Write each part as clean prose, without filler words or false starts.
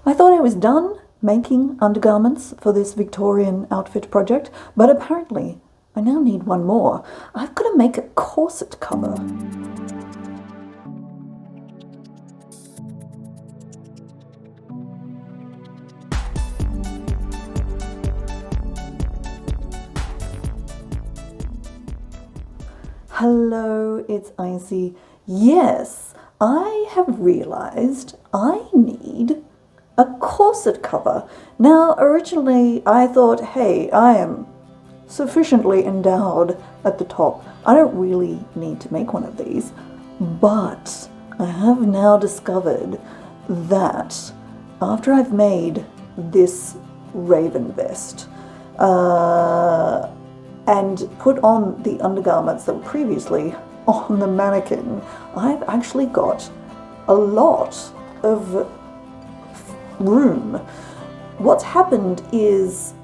I thought I was done making undergarments for this Victorian outfit project, but apparently I now need one more. I've got to make a corset cover. Hello, it's Icy. Yes, I have realized I need a corset cover. Now, originally I thought, hey, I am sufficiently endowed at the top. I don't really need to make one of these, but I have now discovered that after I've made this raven vest, and put on the undergarments that were previously on the mannequin, I've actually got a lot of room. What's happened is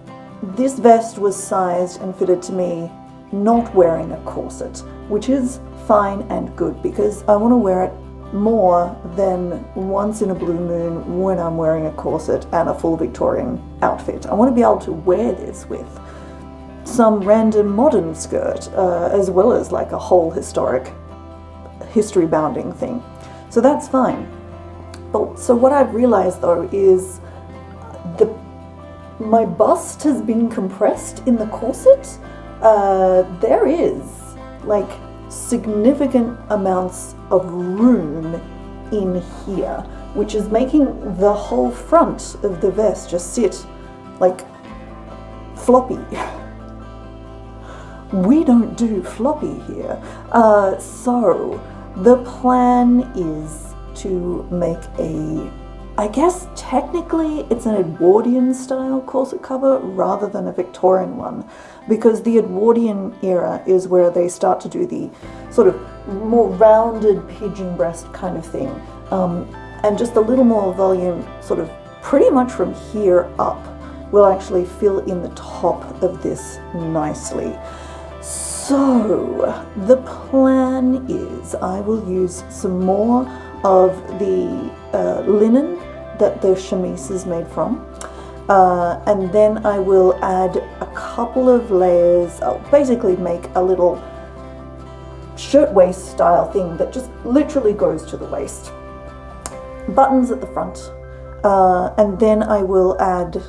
this vest was sized and fitted to me not wearing a corset, which is fine and good because I want to wear it more than once in a blue moon when I'm wearing a corset and a full Victorian outfit. I want to be able to wear this with some random modern skirt, as well as like a whole history bounding thing. So that's fine. But so what I've realized though is my bust has been compressed in the corset. There is like significant amounts of room in here, which is making the whole front of the vest just sit like floppy. We don't do floppy here. So the plan is to make I guess technically it's an Edwardian style corset cover rather than a Victorian one, because the Edwardian era is where they start to do the sort of more rounded pigeon breast kind of thing, and just a little more volume sort of pretty much from here up will actually fill in the top of this nicely. So the plan is I will use some more of the linen that the chemise is made from, and then I will add a couple of layers. I'll basically make a little shirtwaist style thing that just literally goes to the waist, buttons at the front, and then I will add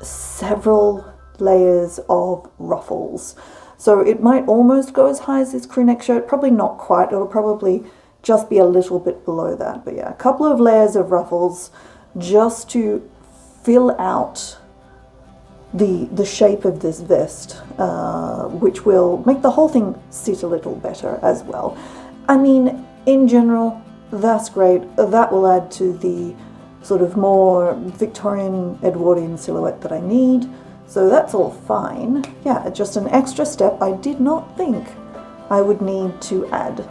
several layers of ruffles. So it might almost go as high as this crew neck shirt, probably not quite, it'll probably just be a little bit below that. But yeah, a couple of layers of ruffles just to fill out the shape of this vest, which will make the whole thing sit a little better as well. I mean, in general, that's great. That will add to the sort of more Victorian Edwardian silhouette that I need. So that's all fine. Yeah, just an extra step I did not think I would need to add.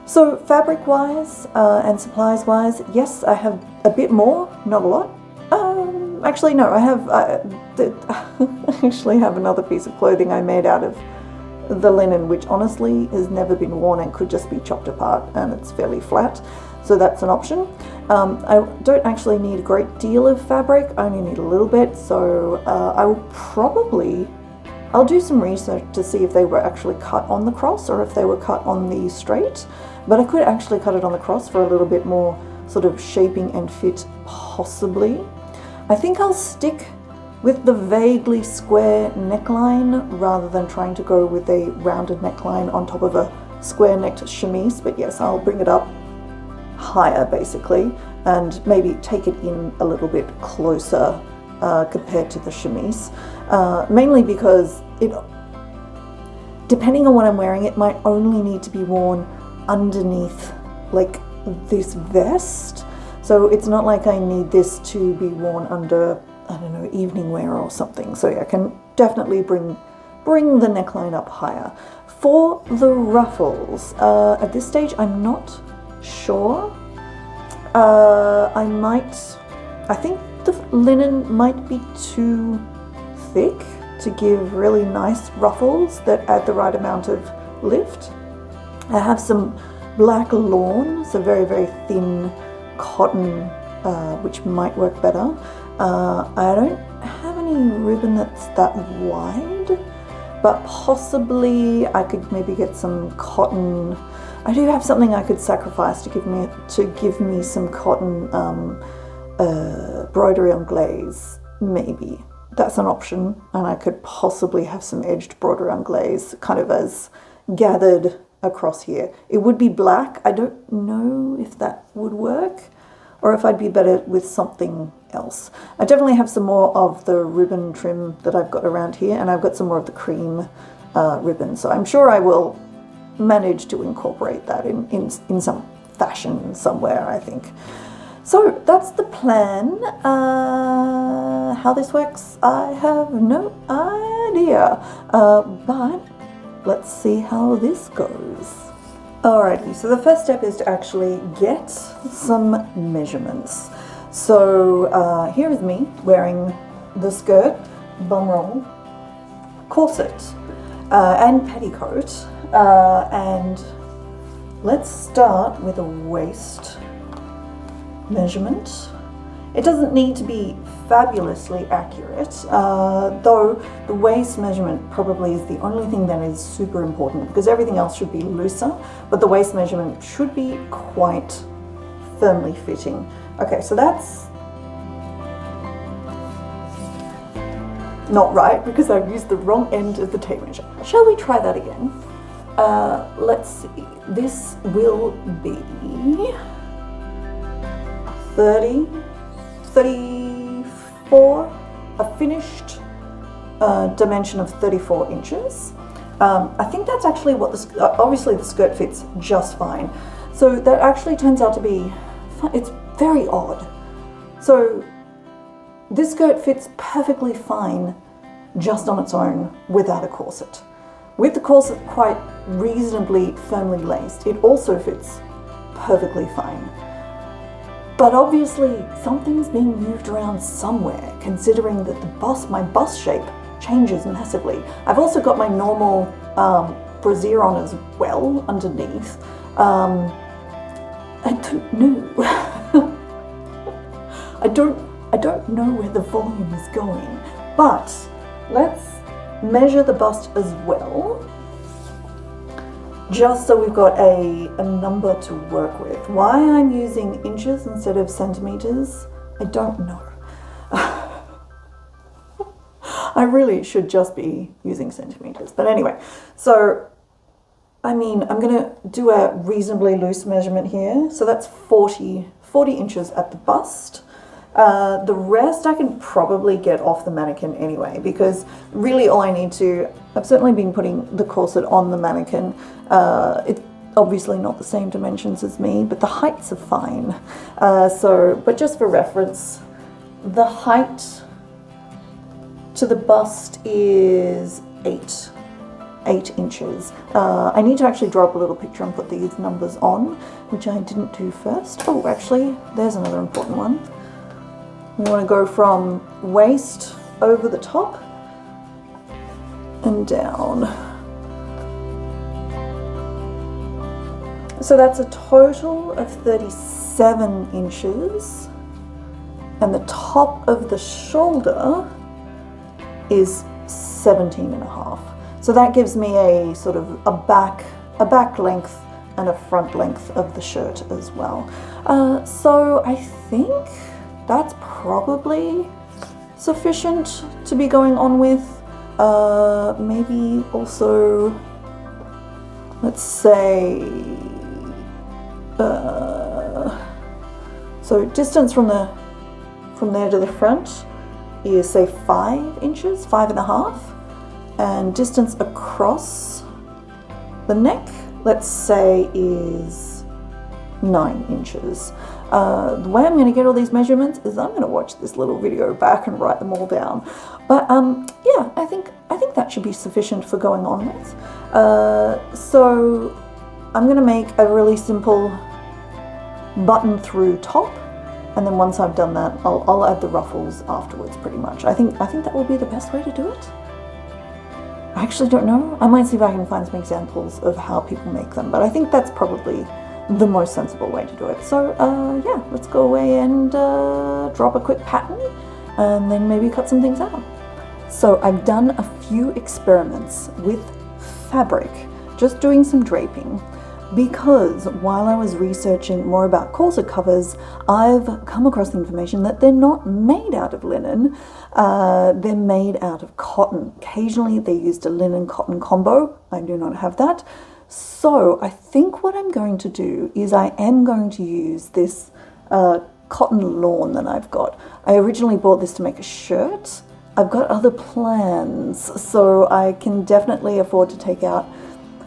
So fabric-wise and supplies-wise, yes, I have a bit more, not a lot. Actually, no, I actually have another piece of clothing I made out of the linen, which honestly has never been worn and could just be chopped apart, and it's fairly flat. So that's an option. I don't actually need a great deal of fabric, I only need a little bit, so I'll do some research to see if they were actually cut on the cross or if they were cut on the straight, but I could actually cut it on the cross for a little bit more sort of shaping and fit, possibly. I think I'll stick with the vaguely square neckline rather than trying to go with a rounded neckline on top of a square-necked chemise, but yes, I'll bring it up higher basically and maybe take it in a little bit closer compared to the chemise, mainly because depending on what I'm wearing, it might only need to be worn underneath like this vest, so it's not like I need this to be worn under, I don't know, evening wear or something. So yeah, I can definitely bring the neckline up higher. For the ruffles, at this stage I'm not sure. I think the linen might be too thick to give really nice ruffles that add the right amount of lift. I have some black lawn, so very, very thin cotton which might work better. I don't have any ribbon that's that wide, but possibly I could maybe get some cotton. I do have something I could sacrifice to give me some cotton broderie on glaze, maybe. That's an option, and I could possibly have some edged broderie on glaze kind of as gathered across here. It would be black. I don't know if that would work or if I'd be better with something else. I definitely have some more of the ribbon trim that I've got around here, and I've got some more of the cream ribbon, so I'm sure I will manage to incorporate that in some fashion somewhere, I think. So that's the plan. How this works, I have no idea, but let's see how this goes. Alrighty, so the first step is to actually get some measurements. So here is me wearing the skirt, bum roll, corset, and petticoat, and let's start with a waist measurement. It doesn't need to be fabulously accurate, though the waist measurement probably is the only thing that is super important, because everything else should be looser, but the waist measurement should be quite firmly fitting. Okay, so that's not right because I've used the wrong end of the tape measure. Shall we try that again? Let's see. This will be 34, a finished dimension of 34 inches. I think that's actually what obviously the skirt fits just fine. So that actually turns out to be, it's very odd. So this skirt fits perfectly fine just on its own without a corset. With the corset quite reasonably firmly laced, it also fits perfectly fine. But obviously something's being moved around somewhere, considering that my bust shape changes massively. I've also got my normal brassiere on as well underneath. I don't know. I don't know where the volume is going, but let's measure the bust as well, just so we've got a number to work with. Why I'm using inches instead of centimeters, I don't know. I really should just be using centimeters, but anyway, so I mean, I'm gonna do a reasonably loose measurement here. So that's 40 inches at the bust. The rest I can probably get off the mannequin anyway, because really all I need to, I've certainly been putting the corset on the mannequin. It's obviously not the same dimensions as me, but the heights are fine. But just for reference, the height to the bust is 8 inches. I need to actually draw up a little picture and put these numbers on, which I didn't do first. Oh, actually, there's another important one. We want to go from waist over the top and down. So that's a total of 37 inches, and the top of the shoulder is 17 and a half. So that gives me a sort of a back length and a front length of the shirt as well. So I think that's probably sufficient to be going on with. Maybe also, let's say, so distance from there to the front is say 5 inches, 5.5, and distance across the neck, let's say, is 9 inches. The way I'm going to get all these measurements is I'm going to watch this little video back and write them all down. But yeah, I think that should be sufficient for going on with. So I'm going to make a really simple button through top, and then once I've done that, I'll add the ruffles afterwards. Pretty much, I think that will be the best way to do it. I actually don't know. I might see if I can find some examples of how people make them, but I think that's probably the most sensible way to do it. So yeah, let's go away and drop a quick pattern and then maybe cut some things out. So I've done a few experiments with fabric, just doing some draping, because while I was researching more about corset covers, I've come across the information that they're not made out of linen, they're made out of cotton. Occasionally they used a linen-cotton combo. I do not have that. So I think what I'm going to do is I am going to use this cotton lawn that I've got. I originally bought this to make a shirt. I've got other plans, so I can definitely afford to take out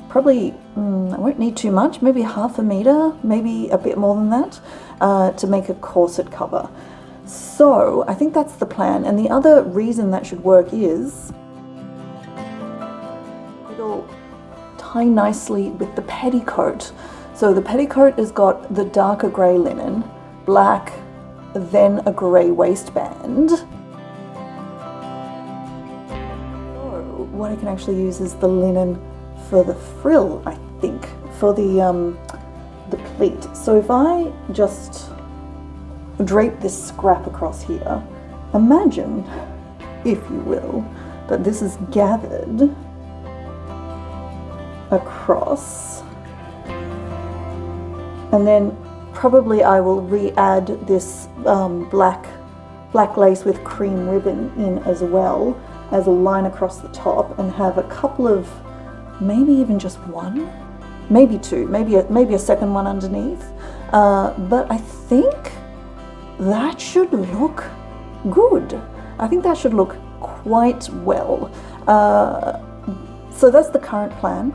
probably, I won't need too much, maybe half a meter, maybe a bit more than that, to make a corset cover. So I think that's the plan. And the other reason that should work is it'll tie nicely with the petticoat. So the petticoat has got the darker grey linen, black, then a grey waistband. So what I can actually use is the linen for the frill, I think, for the pleat. So if I just drape this scrap across here, imagine, if you will, that this is gathered across, and then probably I will re-add this black lace with cream ribbon in as well as a line across the top, and have a couple of, maybe even just one, maybe two, maybe a second one underneath. But I think that should look good. I think that should look quite well. So that's the current plan.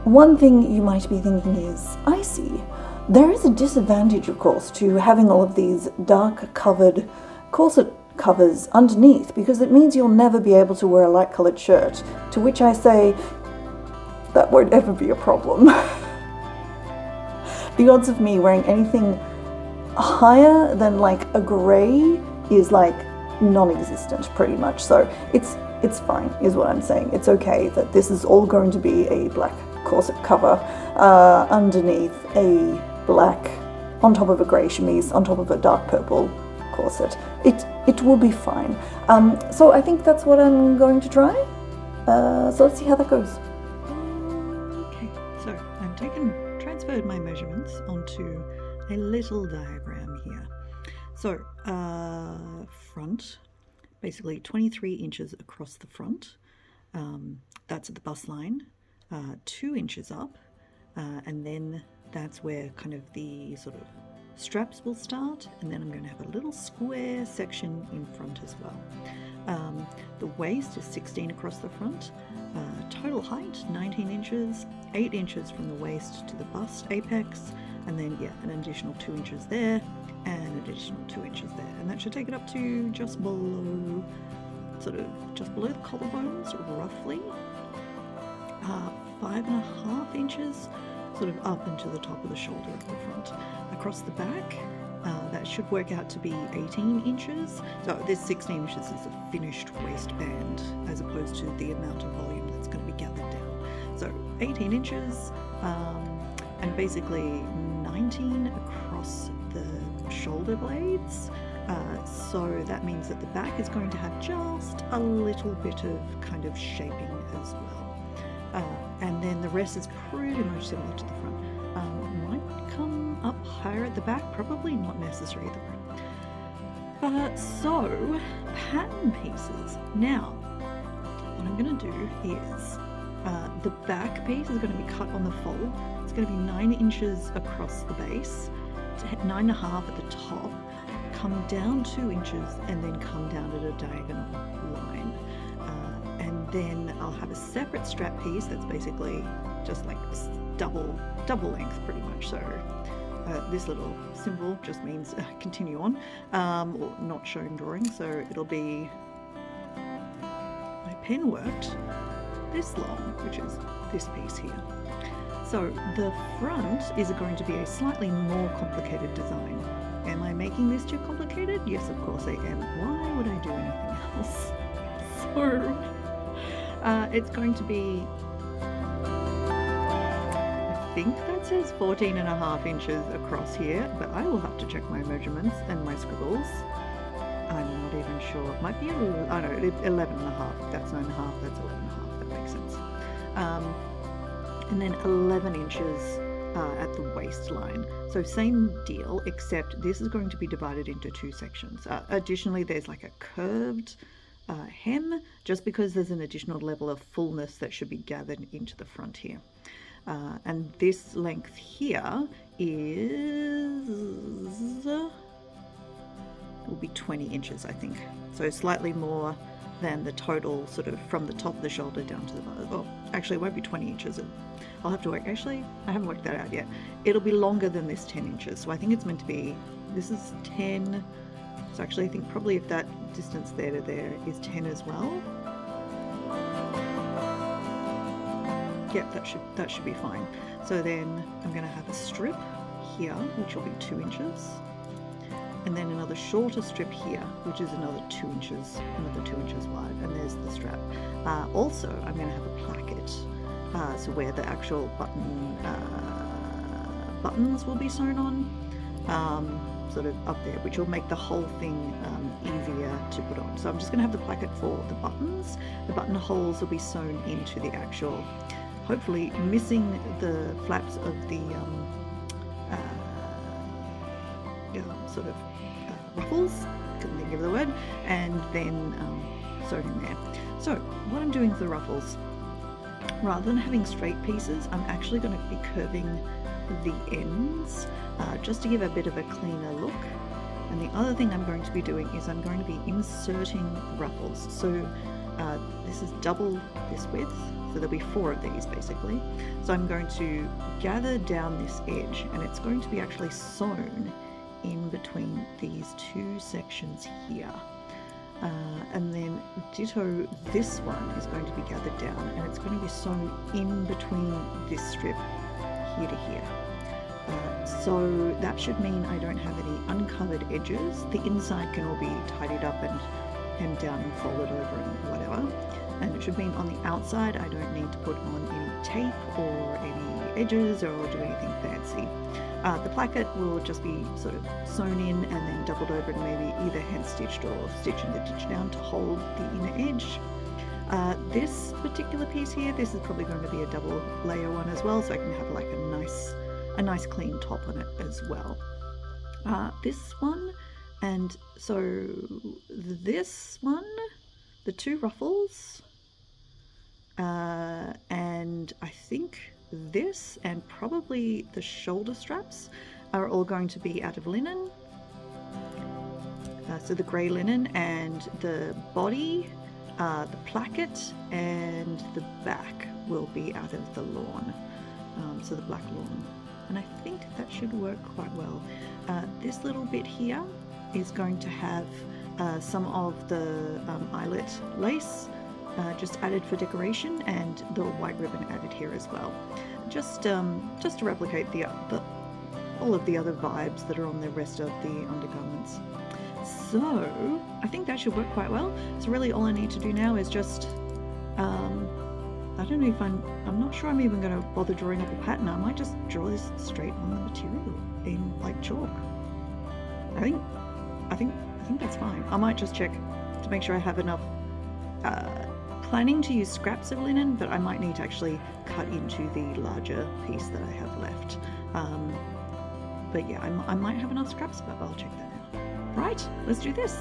One thing you might be thinking is, I see, there is a disadvantage, of course, to having all of these dark covered corset covers underneath, because it means you'll never be able to wear a light colored shirt, to which I say that won't ever be a problem. The odds of me wearing anything higher than like a grey is like non-existent, pretty much. So it's fine, is what I'm saying. It's okay that this is all going to be a black corset cover underneath a black, on top of a grey chemise, on top of a dark purple corset. It will be fine. So I think that's what I'm going to try. So let's see how that goes. Okay, so I've transferred my measurements onto a little diagram here. So front, basically 23 inches across the front. That's at the bust line, 2 inches up, and then that's where kind of the sort of straps will start, and then I'm going to have a little square section in front as well. The waist is 16 across the front, total height 19 inches, 8 inches from the waist to the bust apex, and then yeah, an additional 2 inches there, and an additional 2 inches there, and that should take it up to just below, sort of just below the collarbones, roughly 5.5 inches, sort of up into the top of the shoulder of the front. Across the back, that should work out to be 18 inches. So this 16 inches is a finished waistband, as opposed to the amount of volume that's going to be gathered down. So 18 inches, and basically 19 across the shoulder blades. So that means that the back is going to have just a little bit of kind of shaping as well. And then the rest is pretty much similar to the front. Might come up higher at the back, probably not necessary at the front. So, pattern pieces. Now, what I'm going to do is, the back piece is going to be cut on the fold. It's going to be 9 inches across the base, 9.5 at the top, come down 2 inches, and then come down at a diagonal line. And then I'll have a separate strap piece that's basically just like double length, pretty much. So this little symbol just means continue on, or not shown drawing. So it'll be, my pen worked this long, which is this piece here. So the front is going to be a slightly more complicated design. Am I making this too complicated? Yes, of course I am. Why would I do anything else? So it's going to be a think that says 14.5 inches across here, but I will have to check my measurements and my scribbles. I'm not even sure. It might be, I don't know, 11.5. That's 9.5, that's 11.5. That makes sense. And then 11 inches at the waistline. So same deal, except this is going to be divided into 2 sections. Additionally, there's like a curved hem, just because there's an additional level of fullness that should be gathered into the front here. And this length here is, will be 20 inches, I think. So slightly more than the total, sort of from the top of the shoulder down to the bottom. Oh, actually it won't be 20 inches. I'll have to work, actually, I haven't worked that out yet. It'll be longer than this 10 inches. So I think it's meant to be, this is 10. So actually I think probably if that distance there to there is 10 as well. Yep, that should be fine. So then I'm going to have a strip here, which will be 2 inches, and then another shorter strip here, which is another 2 inches, wide, and there's the strap. Also, I'm going to have a placket, so where the actual buttons will be sewn on, sort of up there, which will make the whole thing easier to put on. So I'm just going to have the placket for the buttons. The button holes will be sewn into the actual, hopefully missing the flaps of the sort of ruffles, couldn't think of the word, and then sewn in there. So what I'm doing for the ruffles, rather than having straight pieces, I'm actually going to be curving the ends just to give a bit of a cleaner look. And the other thing I'm going to be doing is I'm going to be inserting ruffles. So this is double this width, so there'll be 4 of these basically. So I'm going to gather down this edge, and it's going to be actually sewn in between these 2 sections here. And then ditto, this one is going to be gathered down, and it's going to be sewn in between this strip here to here. So that should mean I don't have any uncovered edges. The inside can all be tidied up and hemmed down and folded over and whatever. And it should mean on the outside I don't need to put on any tape or any edges or do anything fancy. The placket will just be sort of sewn in and then doubled over and maybe either hand stitched or stitching the stitch down to hold the inner edge. This particular piece here, this is probably going to be a double layer one as well, so I can have like a nice clean top on it as well. This one, and so this one, the 2 ruffles, and I think this and probably the shoulder straps are all going to be out of linen. So the grey linen, and the body, the placket and the back will be out of the lawn, so the black lawn. And I think that should work quite well. This little bit here is going to have some of the eyelet lace just added for decoration, and the white ribbon added here as well, just to replicate all of the other vibes that are on the rest of the undergarments. So I think that should work quite well. So really all I need to do now is just I don't know if I'm not sure I'm even going to bother drawing up a pattern. I might just draw this straight on the material in like chalk. I think that's fine. I might just check to make sure I have enough. Planning to use scraps of linen, but I might need to actually cut into the larger piece that I have left. But yeah, I might have enough scraps, but I'll check that out. Right, let's do this.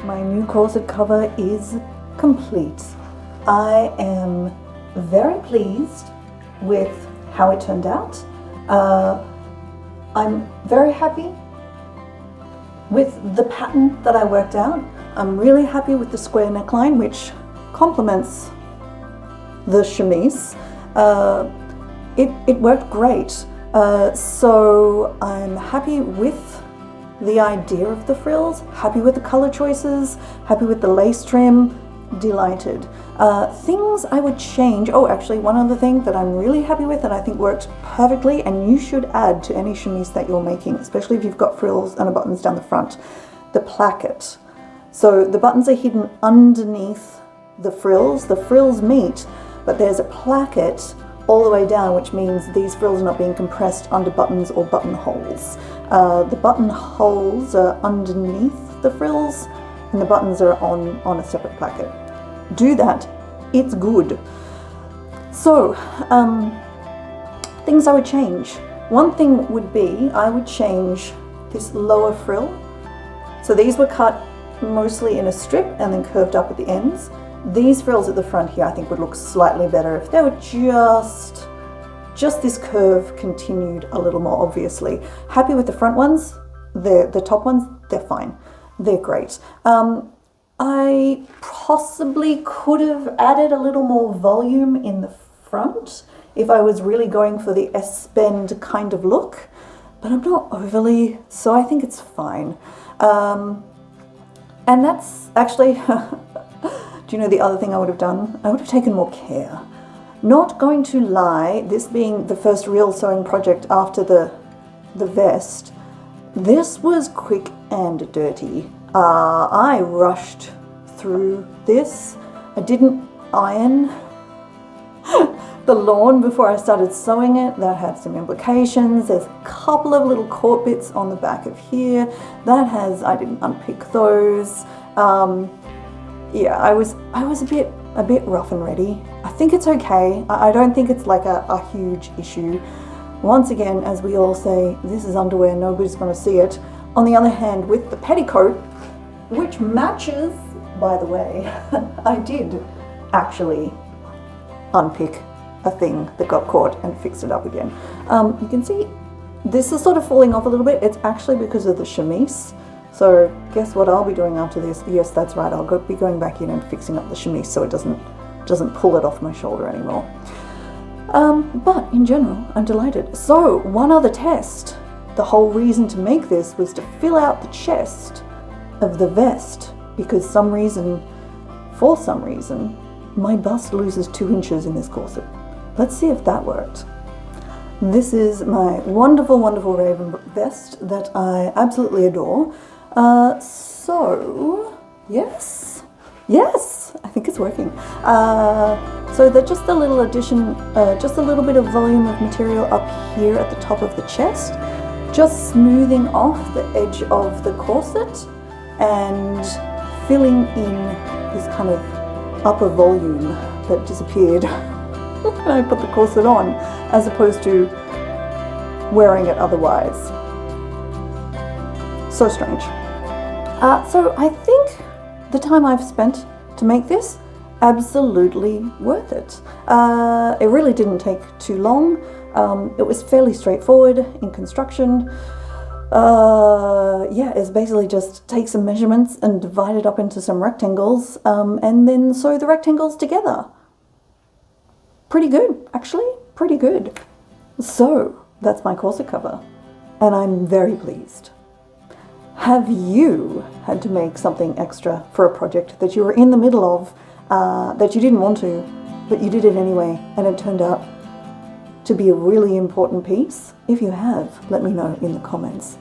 my new corset cover is complete. I am very pleased with how it turned out. I'm very happy with the pattern that I worked out. I'm really happy with the square neckline, which complements the chemise. It worked great. So I'm happy with the idea of the frills, happy with the color choices, happy with the lace trim, delighted. Things I would change, oh actually one other thing that I'm really happy with and I think worked perfectly, and you should add to any chemise that you're making, especially if you've got frills and buttons down the front, the placket. So the buttons are hidden underneath the frills meet, but there's a placket all the way down, which means these frills are not being compressed under buttons or buttonholes. The buttonholes are underneath the frills and the buttons are on a separate placket. Do that, it's good. So, things I would change. One thing would be, I would change this lower frill. So these were cut mostly in a strip and then curved up at the ends. These frills at the front here I think would look slightly better if they were just this curve continued a little more obviously. Happy with the front ones, the top ones, they're fine. They're great. I possibly could have added a little more volume in the front if I was really going for the S-bend kind of look, but I'm not overly, so I think it's fine. And that's actually, do you know the other thing I would have done? I would have taken more care. Not going to lie, this being the first real sewing project after the vest, this was quick and dirty. I rushed through this. I didn't iron the lawn before I started sewing it. That had some implications. There's a couple of little caught bits on the back of here. I didn't unpick those. Yeah, I was a bit rough and ready. I think it's okay. I don't think it's like a huge issue. Once again, as we all say, this is underwear, nobody's going to see it. On the other hand, with the petticoat, which matches, by the way, I did actually unpick a thing that got caught and fixed it up again. You can see this is sort of falling off a little bit. It's actually because of the chemise. So guess what I'll be doing after this? Yes, that's right. I'll be going back in and fixing up the chemise so it doesn't pull it off my shoulder anymore. But in general, I'm delighted. So one other test. The whole reason to make this was to fill out the chest of the vest because for some reason, my bust loses 2 inches in this corset. Let's see if that worked. This is my wonderful, wonderful raven vest that I absolutely adore. So, yes, I think it's working. So they're just a little addition, just a little bit of volume of material up here at the top of the chest, just smoothing off the edge of the corset and filling in this kind of upper volume that disappeared when I put the corset on, as opposed to wearing it otherwise. So strange. So I think the time I've spent to make this, absolutely worth it. It really didn't take too long. It was fairly straightforward in construction. Yeah, it's basically just take some measurements and divide it up into some rectangles, and then sew the rectangles together. Pretty good, actually, pretty good. So that's my corset cover, and I'm very pleased. Have you had to make something extra for a project that you were in the middle of, that you didn't want to, but you did it anyway, and it turned out to be a really important piece? If you have, let me know in the comments.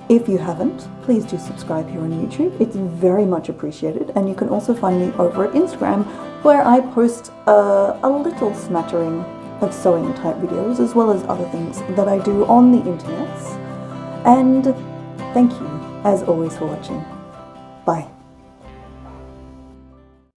If you haven't, please do subscribe here on YouTube. It's very much appreciated. And you can also find me over at Instagram, where I post a little smattering of sewing type videos, as well as other things that I do on the internet. And thank you, as always, for watching. Bye.